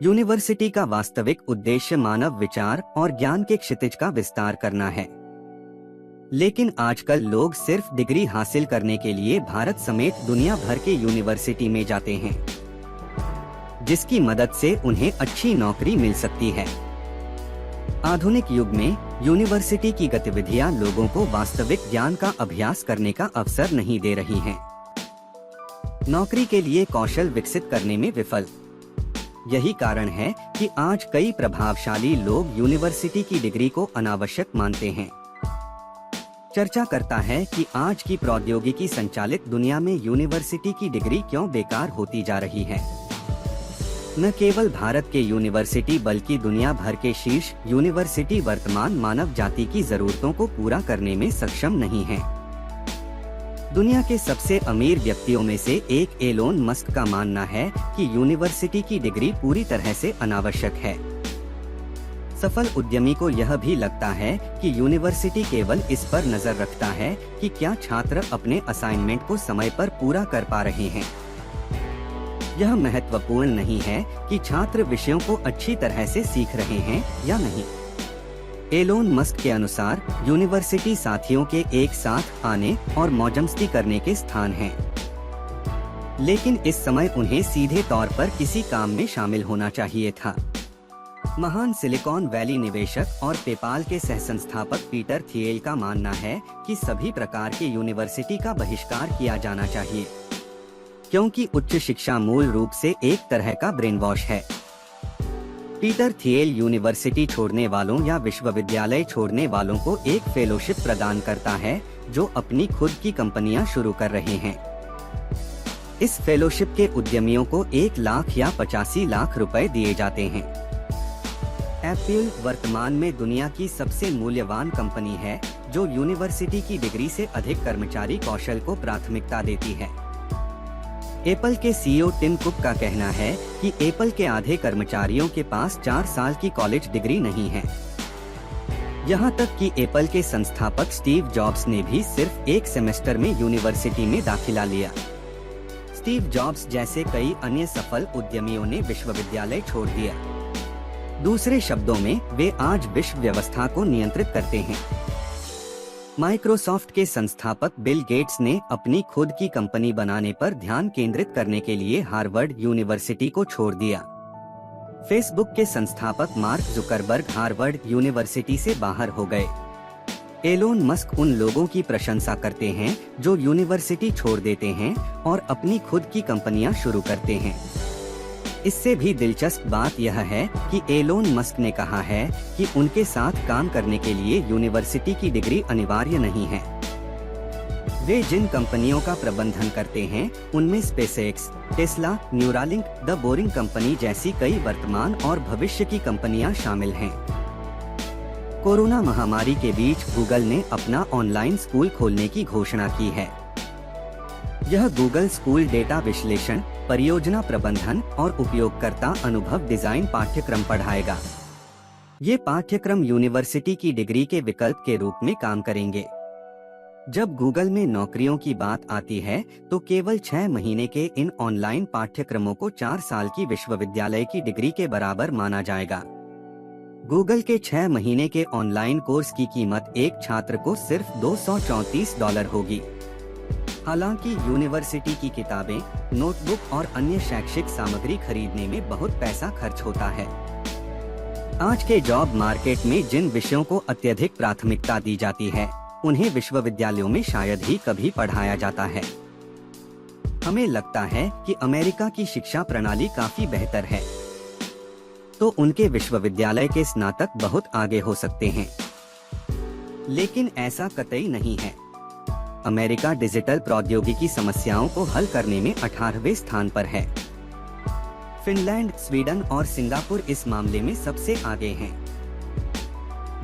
University का वास्तविक उद्देश्य मानव विचार और ज्ञान के क्षितिज का विस्तार करना है। लेकिन आजकल लोग सिर्फ डिग्री हासिल करने के लिए भारत समेत दुनिया भर के यूनिवर्सिटी में जाते हैं, जिसकी मदद से उन्हें अच्छी नौकरी मिल सकती है। आधुनिक युग में यूनिवर्सिटी की गतिविधियां लोगों को वास्तविक ज्ञान का अभ्यास करने का अवसर नहीं दे रही हैं। नौकरी के लिए कौशल विकसित करने में विफल। यही कारण है कि आज कई प्रभावशाली लोग यूनिवर्सिटी की डिग्री को अनावश्यक मानते हैं। चर्चा करता है कि आज की प्रौद्योगिकी संचालित दुनिया में यूनिवर्सिटी की डिग्री क्यों बेकार होती जा रही है। न केवल भारत के यूनिवर्सिटी बल्कि दुनिया भर के शीर्ष यूनिवर्सिटी वर्तमान मानव जाति की जरूरतों को पूरा करने में सक्षम नहीं है। दुनिया के सबसे अमीर व्यक्तियों में से एक एलोन मस्क का मानना है कि यूनिवर्सिटी की डिग्री पूरी तरह से अनावश्यक है। सफल उद्यमी को यह भी लगता है कि यूनिवर्सिटी केवल इस पर नजर रखता है कि क्या छात्र अपने असाइनमेंट को समय पर पूरा कर पा रहे हैं। यह महत्वपूर्ण नहीं है कि छात्र विषयों को अच्छी तरह से सीख रहे हैं या नहीं। एलोन मस्क के अनुसार यूनिवर्सिटी साथियों के एक साथ आने और मौजमस्ती करने के स्थान हैं। लेकिन इस समय उन्हें सीधे तौर पर किसी काम में शामिल होना चाहिए था। महान सिलिकॉन वैली निवेशक और पेपाल के सहसंस्थापक पीटर थिएल का मानना है कि सभी प्रकार के यूनिवर्सिटी का बहिष्कार किया जाना चाहिए, क्योंकि उच्च शिक्षा मूल रूप से एक तरह का ब्रेन वॉश है। पीटर थिएल यूनिवर्सिटी छोड़ने वालों या विश्वविद्यालय छोड़ने वालों को एक फेलोशिप प्रदान करता है जो अपनी खुद की कंपनियां शुरू कर रहे हैं। इस फेलोशिप के उद्यमियों को 1 लाख या 85 लाख रुपए दिए जाते हैं। एप्पल वर्तमान में दुनिया की सबसे मूल्यवान कंपनी है जो यूनिवर्सिटी की डिग्री से अधिक कर्मचारी कौशल को प्राथमिकता देती है। एप्पल के सीईओ टिम कुक का कहना है कि एप्पल के आधे कर्मचारियों के पास 4 साल की कॉलेज डिग्री नहीं है। यहाँ तक कि एप्पल के संस्थापक स्टीव जॉब्स ने भी सिर्फ 1 सेमेस्टर में यूनिवर्सिटी में दाखिला लिया। स्टीव जॉब्स जैसे कई अन्य सफल उद्यमियों ने विश्वविद्यालय छोड़ दिया। दूसरे शब्दों में वे आज विश्व व्यवस्था को नियंत्रित करते हैं। माइक्रोसॉफ्ट के संस्थापक बिल गेट्स ने अपनी खुद की कंपनी बनाने पर ध्यान केंद्रित करने के लिए हार्वर्ड यूनिवर्सिटी को छोड़ दिया। फेसबुक के संस्थापक मार्क जुकरबर्ग हार्वर्ड यूनिवर्सिटी से बाहर हो गए। एलोन मस्क उन लोगों की प्रशंसा करते हैं जो यूनिवर्सिटी छोड़ देते हैं और अपनी खुद की कंपनियां शुरू करते हैं। इससे भी दिलचस्प बात यह है कि एलोन मस्क ने कहा है कि उनके साथ काम करने के लिए यूनिवर्सिटी की डिग्री अनिवार्य नहीं है। वे जिन कंपनियों का प्रबंधन करते हैं उनमें SpaceX, Tesla, Neuralink, the boring company जैसी कई वर्तमान और भविष्य की कंपनियां शामिल हैं। कोरोना महामारी के बीच गूगल ने अपना ऑनलाइन स्कूल खोलने की घोषणा की है। यह गूगल स्कूल डेटा विश्लेषण, परियोजना प्रबंधन और उपयोगकर्ता अनुभव डिजाइन पाठ्यक्रम पढ़ाएगा। ये पाठ्यक्रम यूनिवर्सिटी की डिग्री के विकल्प के रूप में काम करेंगे। जब गूगल में नौकरियों की बात आती है तो केवल 6 महीने के इन ऑनलाइन पाठ्यक्रमों को 4 साल की विश्वविद्यालय की डिग्री के बराबर माना जाएगा। गूगल के 6 महीने के ऑनलाइन कोर्स की कीमत एक छात्र को सिर्फ $234 होगी। हालांकि यूनिवर्सिटी की किताबें, नोटबुक और अन्य शैक्षिक सामग्री खरीदने में बहुत पैसा खर्च होता है। आज के जॉब मार्केट में जिन विषयों को अत्यधिक प्राथमिकता दी जाती है उन्हें विश्वविद्यालयों में शायद ही कभी पढ़ाया जाता है। हमें लगता है कि अमेरिका की शिक्षा प्रणाली काफी बेहतर है, तो उनके विश्वविद्यालय के स्नातक बहुत आगे हो सकते हैं। लेकिन ऐसा कतई नहीं है। अमेरिका डिजिटल प्रौद्योगिकी समस्याओं को हल करने में 18वें स्थान पर है। फिनलैंड, स्वीडन और सिंगापुर इस मामले में सबसे आगे हैं।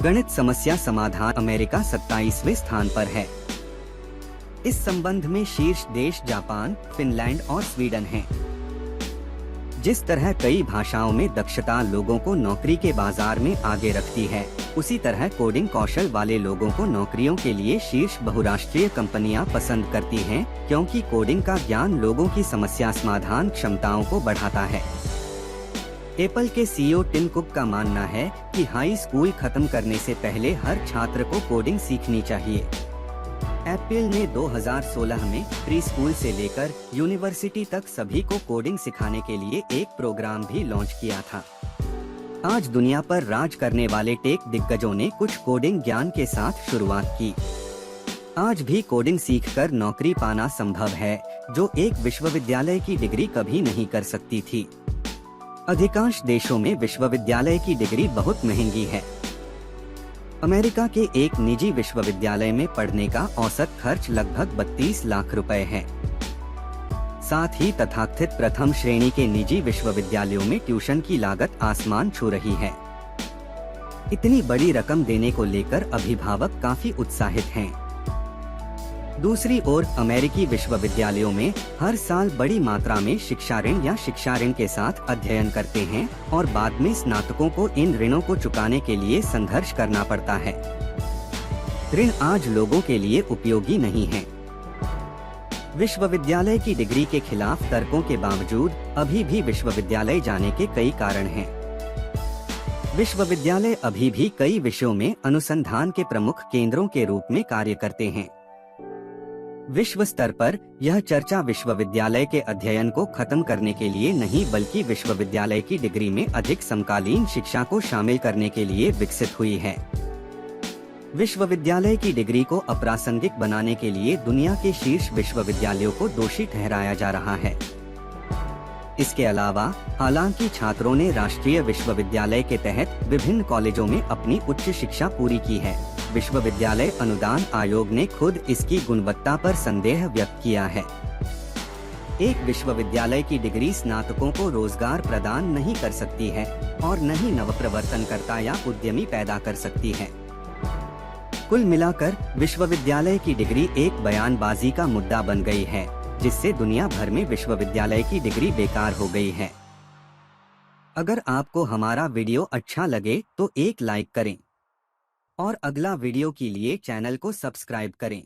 गणित समस्या समाधान अमेरिका 27वें स्थान पर है। इस संबंध में शीर्ष देश जापान, फिनलैंड और स्वीडन हैं। जिस तरह कई भाषाओं में दक्षता लोगों को नौकरी के बाजार में आगे रखती है, उसी तरह कोडिंग कौशल वाले लोगों को नौकरियों के लिए शीर्ष बहुराष्ट्रीय कंपनियां पसंद करती हैं, क्योंकि कोडिंग का ज्ञान लोगों की समस्या समाधान क्षमताओं को बढ़ाता है। एप्पल के सीईओ टिम कुक का मानना है कि हाई स्कूल खत्म करने से पहले हर छात्र को कोडिंग सीखनी चाहिए। एप्पल ने 2016 में प्री स्कूल से लेकर यूनिवर्सिटी तक सभी को कोडिंग सिखाने के लिए एक प्रोग्राम भी लॉन्च किया था। आज दुनिया पर राज करने वाले टेक दिग्गजों ने कुछ कोडिंग ज्ञान के साथ शुरुआत की। आज भी कोडिंग सीखकर नौकरी पाना संभव है, जो एक विश्वविद्यालय की डिग्री कभी नहीं कर सकती थी। अधिकांश देशों में विश्वविद्यालय की डिग्री बहुत महंगी है। अमेरिका के एक निजी विश्वविद्यालय में पढ़ने का औसत खर्च लगभग 32 लाख रुपए है। साथ ही तथाकथित प्रथम श्रेणी के निजी विश्वविद्यालयों में ट्यूशन की लागत आसमान छू रही है। इतनी बड़ी रकम देने को लेकर अभिभावक काफी उत्साहित हैं। दूसरी ओर अमेरिकी विश्वविद्यालयों में हर साल बड़ी मात्रा में शिक्षा ऋण या शिक्षा ऋण के साथ अध्ययन करते हैं और बाद में स्नातकों को इन ऋणों को चुकाने के लिए संघर्ष करना पड़ता है। ऋण आज लोगों के लिए उपयोगी नहीं है। विश्वविद्यालय की डिग्री के खिलाफ तर्कों के बावजूद अभी भी विश्वविद्यालय जाने के कई कारण हैं। विश्वविद्यालय अभी भी कई विषयों में अनुसंधान के प्रमुख केंद्रों के रूप में कार्य करते हैं। विश्व स्तर पर यह चर्चा विश्वविद्यालय के अध्ययन को खत्म करने के लिए नहीं, बल्कि विश्वविद्यालय की डिग्री में अधिक समकालीन शिक्षा को शामिल करने के लिए विकसित हुई है। विश्वविद्यालय की डिग्री को अप्रासंगिक बनाने के लिए दुनिया के शीर्ष विश्वविद्यालयों को दोषी ठहराया जा रहा है। इसके अलावा हालांकि छात्रों ने राष्ट्रीय विश्वविद्यालय के तहत विभिन्न कॉलेजों में अपनी उच्च शिक्षा पूरी की है, विश्वविद्यालय अनुदान आयोग ने खुद इसकी गुणवत्ता पर संदेह व्यक्त किया है। एक विश्वविद्यालय की डिग्री स्नातकों को रोजगार प्रदान नहीं कर सकती है और न ही नवप्रवर्तनकर्ता या उद्यमी पैदा कर सकती है। कुल मिलाकर विश्वविद्यालय की डिग्री एक बयानबाजी का मुद्दा बन गई है, जिससे दुनिया भर में विश्वविद्यालय की डिग्री बेकार हो गई है। अगर आपको हमारा वीडियो अच्छा लगे तो एक लाइक करें और अगला वीडियो के लिए चैनल को सब्सक्राइब करें।